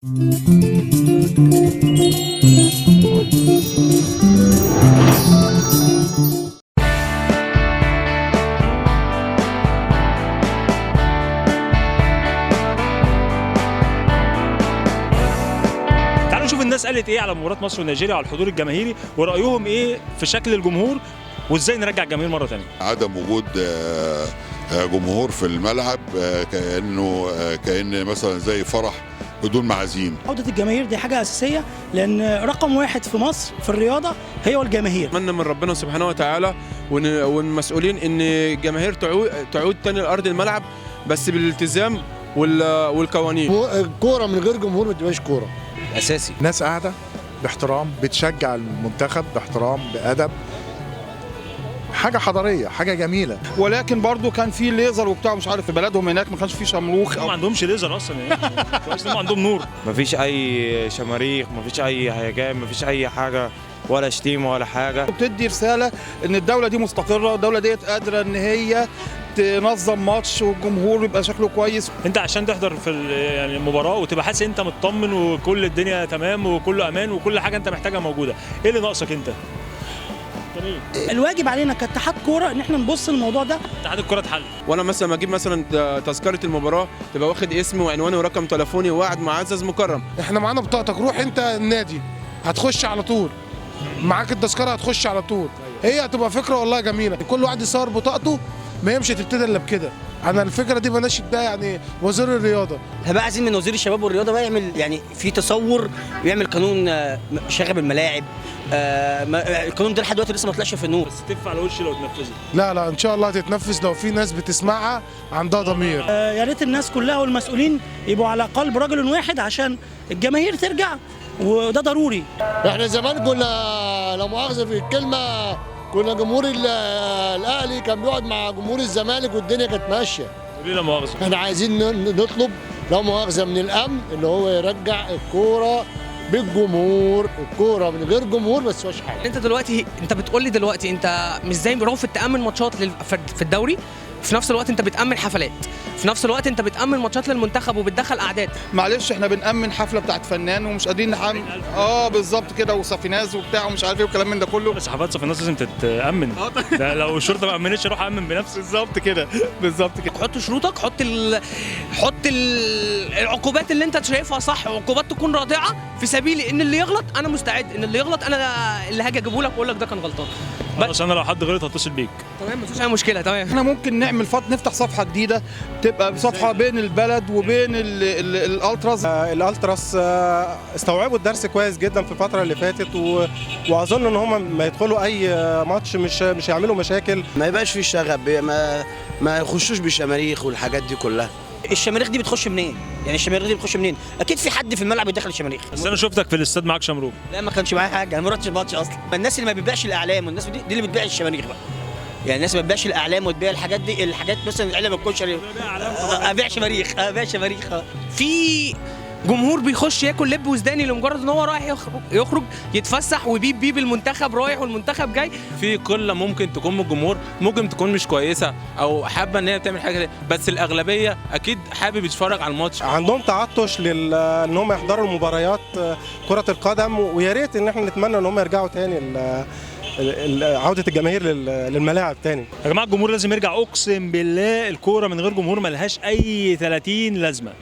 تعالوا نشوف الناس قالت ايه على مباراة مصر ونيجيريا على الحضور الجماهيري ورأيهم ايه في شكل الجمهور وازاي نرجع الجماهير مرة ثانية. عدم وجود جمهور في الملعب كأن مثلا زي فرح بدون معازيم. عودة الجماهير دي حاجة أساسية، لأن رقم واحد في مصر في الرياضة هي والجماهير. أتمنى من ربنا سبحانه وتعالى والمسؤولين إن الجماهير تعود تاني لأرض الملعب، بس بالالتزام والقوانين. الكورة من غير جمهور ما تبقاش كورة. أساسي. ناس قاعدة باحترام، بتشجع المنتخب باحترام بأدب، حاجة حضارية، حاجة جميلة. ولكن برضو كان في ليزر وبتاع مش عارف، في بلدهم هناك ما كانش في شمروخ. ما عندهمش ليزر اصلا يعني. كويس انهم عندهم نور. مفيش أي شماريخ، مفيش أي هيجان، مفيش أي حاجة ولا شتيمة ولا حاجة. بتدي رسالة إن الدولة دي مستقرة، الدولة ديت قادرة إن هي تنظم ماتش والجمهور يبقى شكله كويس. انت عشان تحضر في يعني المباراه وتبقى حاسس انت مطمن وكل الدنيا تمام وكله امان وكل حاجه انت محتاجها موجوده، ايه اللي ناقصك انت؟ الواجب علينا كاتحاد كوره ان احنا نبص للموضوع ده. اتحاد الكوره اتحل. وانا مثلا اجيب مثلا تذكره المباراه تبقى واخد اسمي وعنواني ورقم تليفوني وقاعد معزز مكرم. احنا معانا بطاقتك، روح انت النادي هتخش على طول، معاك التذكره هتخش على طول. هي هتبقى فكره والله جميله، كل واحد يصور بطاقته، ما هي مش هتبتدي الا بكده. انا الفكره دي بناشد بيها يعني وزير الرياضه. احنا بقى عايزين من وزير الشباب والرياضه بقى يعمل يعني في تصور، ويعمل قانون شاغب الملاعب. القانون ده لحد دلوقتي لسه ما طلعش في النور. بس تدفع على وشي لو اتنفذت. لا ان شاء الله هتتنفذ لو في ناس بتسمعها عندها ضمير. يا ريت الناس كلها والمسؤولين يبقوا على قلب رجل واحد عشان الجماهير ترجع، وده ضروري. احنا زمان كنا لا مؤاخذه في الكلمه، كنا جمهور الاهلي كان بيقعد مع جمهور الزمالك والدنيا كانت ماشيه. ليه لا مؤاخذه؟ احنا عايزين نطلب لا مؤاخذه من الامن ان هو يرجع الكوره بالجمهور، الكوره من غير جمهور بس مش حاجه. انت دلوقتي بتقول لي دلوقتي انت مش زي رافض تامن ماتشات في الدوري، في نفس الوقت انت بتامن حفلات، في نفس الوقت انت بتامن ماتشات للمنتخب وبتدخل اعداد. معلش احنا بنامن حفله بتاعت فنان ومش قادرين نحمل. بالظبط كده، وصافيناز وبتاع ومش عارف ايه والكلام من ده كله. بس حفلات صافيناز لازم تتامن. ده لو الشرطه ما امنتش اروح امن بنفسي. بالظبط كده بالظبط كده. حط شروطك، حط العقوبات اللي انت شايفها صح، وعقوبات تكون رادعه في سبيل ان اللي يغلط انا مستعد، ان اللي يغلط انا اللي هاجي اجيبه لك واقول لك ده كان غلطان. بس انا لو حد غلط هتصل بيك. تمام، مفيش اي مشكله. تمام، احنا ممكن نعمل نفتح صفحه جديده، تبقى صفحه بين البلد وبين الالتراس. الالتراس استوعبوا الدرس كويس جدا في الفتره اللي فاتت، واظن ان هم ما يدخلوا اي ماتش مش هيعملوا مشاكل. ما يبقاش في شغب، ما يخشوش بالشماريخ والحاجات دي كلها. الشماريخ دي بتخش منين؟ يعني الشماريخ دي بتخش منين؟ اكيد في حد في الملعب بيدخل الشماريخ. بس انا شفتك في الاستاد معاك شمروخ. لا ما كانش معايا حاجه، انا ما رحتش الماتش اصلا. الناس اللي ما بتبيعش الاعلام والناس دي اللي بتبيع الشماريخ بقى. يعني الناس ما بتبيعش الاعلام وتبيع الحاجات دي، الحاجات مثلا علب الكشري. ابيع شماريخ، في جمهور بيخش ياكل لب وزداني لمجرد ان هو رايح يخرج يتفسح وبيب المنتخب رايح والمنتخب جاي. في قله ممكن تكون من الجمهور ممكن تكون مش كويسه او حابه ان هي تعمل حاجه دي، بس الاغلبيه اكيد حابب يتفرج على الماتش. عندهم تعطش ان هم يحضروا المباريات كره القدم، ويا ريت ان احنا نتمنى ان هم يرجعوا تاني عوده الجماهير للملاعب تاني. يا جماعه الجمهور لازم يرجع، اقسم بالله الكوره من غير جمهور ملهاش اي 30 لازمه.